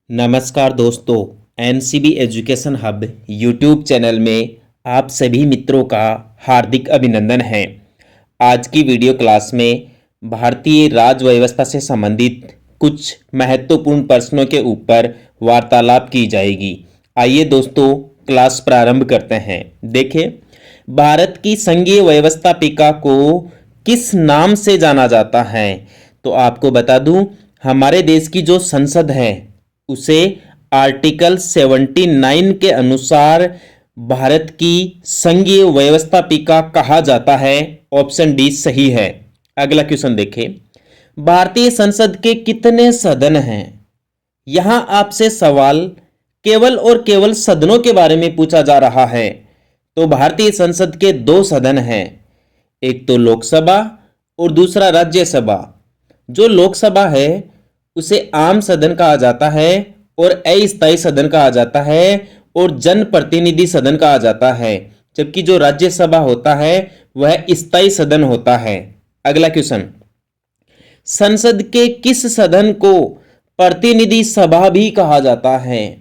नमस्कार दोस्तों, NCB education hub YouTube channel में आप सभी मित्रों का हार्दिक अभिनंदन है। आज की वीडियो क्लास में भारतीय राज्य व्यवस्था से संबंधित कुछ महत्वपूर्ण प्रश्नों के ऊपर वार्तालाप की जाएगी। आइए दोस्तों, क्लास प्रारंभ करते हैं। देखिए, भारत की संघीय व्यवस्थापिका को किस नाम से जाना जाता है? तो आपको बता दूं, हमारे देश की जो संसद है उसे आर्टिकल 79 के अनुसार भारत की संघीय व्यवस्थापिका कहा जाता है। ऑप्शन डी सही है। अगला क्वेश्चन देखें, भारतीय संसद के कितने सदन हैं? यहां आपसे सवाल केवल और केवल सदनों के बारे में पूछा जा रहा है। तो भारतीय संसद के 2 सदन हैं, एक तो लोकसभा और दूसरा राज्यसभा। जो लोकसभा है उसे आम सदन कहा जाता है और अस्थायी सदन कहा जाता है और जन प्रतिनिधि सदन कहा जाता है, जबकि जो राज्यसभा होता है वह स्थायी सदन होता है। अगला क्वेश्चन, संसद के किस सदन को प्रतिनिधि सभा भी कहा जाता है?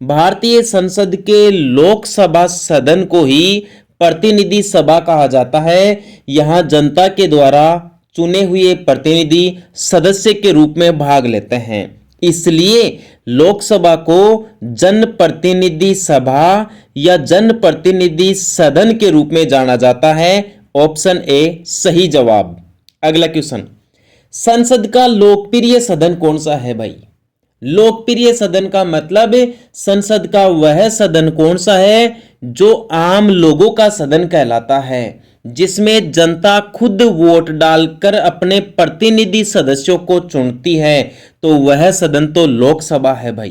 भारतीय संसद के लोकसभा सदन को ही प्रतिनिधि सभा कहा जाता है। यहां जनता के द्वारा चुने हुए प्रतिनिधि सदस्य के रूप में भाग लेते हैं, इसलिए लोकसभा को जन प्रतिनिधि सभा या जन प्रतिनिधि सदन के रूप में जाना जाता है। ऑप्शन ए सही जवाब। अगला क्वेश्चन, संसद का लोकप्रिय सदन कौन सा है भाई? लोकप्रिय सदन का मतलब संसद का वह सदन कौन सा है जो आम लोगों का सदन कहलाता है, जिसमें जनता खुद वोट डालकर अपने प्रतिनिधि सदस्यों को चुनती है। तो वह सदन तो लोकसभा है भाई।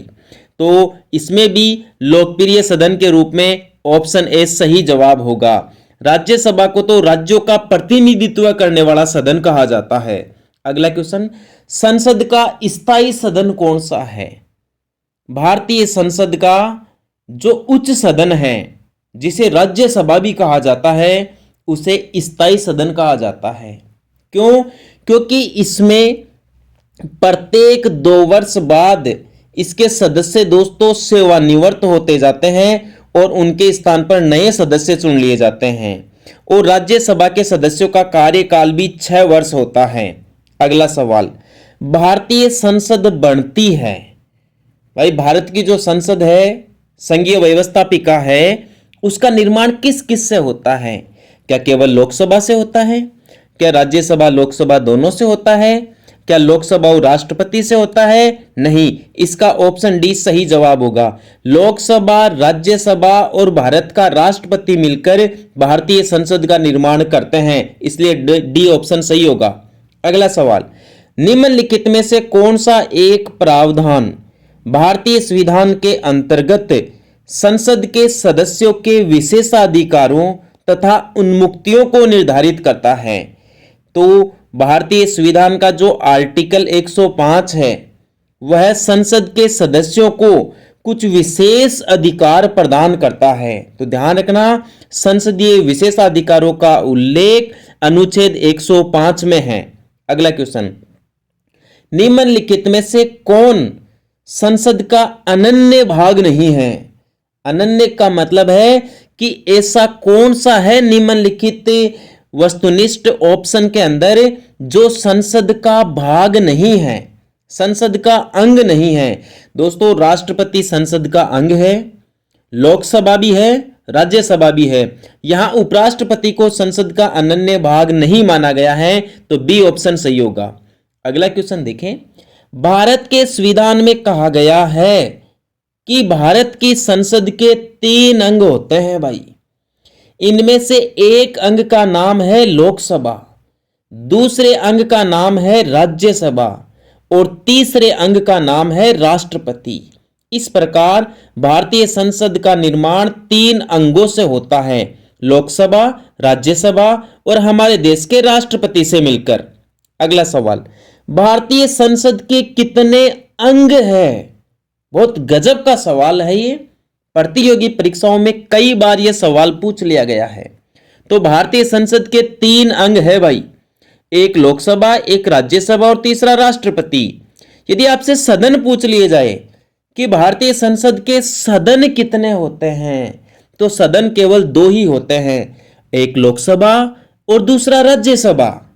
तो इसमें भी लोकप्रिय सदन के रूप में ऑप्शन ए सही जवाब होगा। राज्यसभा को तो राज्यों का प्रतिनिधित्व करने वाला सदन कहा जाता है। अगला क्वेश्चन, संसद का स्थायी सदन कौन सा है? भारतीय संसद का जो उच्च सदन है, जिसे राज्यसभा भी कहा जाता है, उसे स्थायी सदन कहा जाता है। क्यों? क्योंकि इसमें प्रत्येक 2 वर्ष बाद इसके सदस्य दोस्तों सेवानिवृत्त होते जाते हैं और उनके स्थान पर नए सदस्य चुन लिए जाते हैं। और राज्यसभा के सदस्यों का कार्यकाल भी 6 वर्ष होता है। अगला सवाल, भारतीय संसद बनती है भाई, भारत की जो संसद है, संघीय व्यवस्थापिका है, उसका निर्माण किस किस से होता है? क्या केवल लोकसभा से होता है? क्या राज्यसभा लोकसभा दोनों से होता है? क्या लोकसभा और राष्ट्रपति से होता है? नहीं, इसका ऑप्शन डी सही जवाब होगा। लोकसभा, राज्यसभा और भारत का राष्ट्रपति मिलकर भारतीय संसद का निर्माण करते हैं, इसलिए डी ऑप्शन सही होगा। अगला सवाल, निम्नलिखित में से कौन सा एक प्रावधान भारतीय संविधान के अंतर्गत संसद के सदस्यों के विशेषाधिकारों तथा उन्मुक्तियों को निर्धारित करता है? तो भारतीय संविधान का जो आर्टिकल 105 है वह संसद के सदस्यों को कुछ विशेष अधिकार प्रदान करता है। तो ध्यान रखना, संसदीय विशेषाधिकारों का उल्लेख अनुच्छेद 105 में है। अगला क्वेश्चन, निम्नलिखित में से कौन संसद का अनन्य भाग नहीं है? अनन्य का मतलब है कि ऐसा कौन सा है निम्नलिखित वस्तुनिष्ठ ऑप्शन के अंदर जो संसद का भाग नहीं है, संसद का अंग नहीं है। दोस्तों, राष्ट्रपति संसद का अंग है, लोकसभा भी है, राज्यसभा भी है। यहां उपराष्ट्रपति को संसद का अनन्य भाग नहीं माना गया है, तो बी ऑप्शन सही होगा। अगला क्वेश्चन देखें, भारत के संविधान में कहा गया है कि भारत की संसद के 3 अंग होते हैं भाई। इनमें से एक अंग का नाम है लोकसभा, दूसरे अंग का नाम है राज्यसभा और तीसरे अंग का नाम है राष्ट्रपति। इस प्रकार भारतीय संसद का निर्माण 3 अंगों से होता है, लोकसभा, राज्यसभा और हमारे देश के राष्ट्रपति से मिलकर। अगला सवाल, भारतीय संसद के कितने अंग हैं? बहुत गजब का सवाल है ये, प्रतियोगी परीक्षाओं में कई बार यह सवाल पूछ लिया गया है। तो भारतीय संसद के 3 अंग है भाई, एक लोकसभा, एक राज्यसभा और तीसरा राष्ट्रपति। यदि आपसे सदन पूछ लिए जाए कि भारतीय संसद के सदन कितने होते हैं, तो सदन केवल दो ही होते हैं, एक लोकसभा और दूसरा राज्यसभा।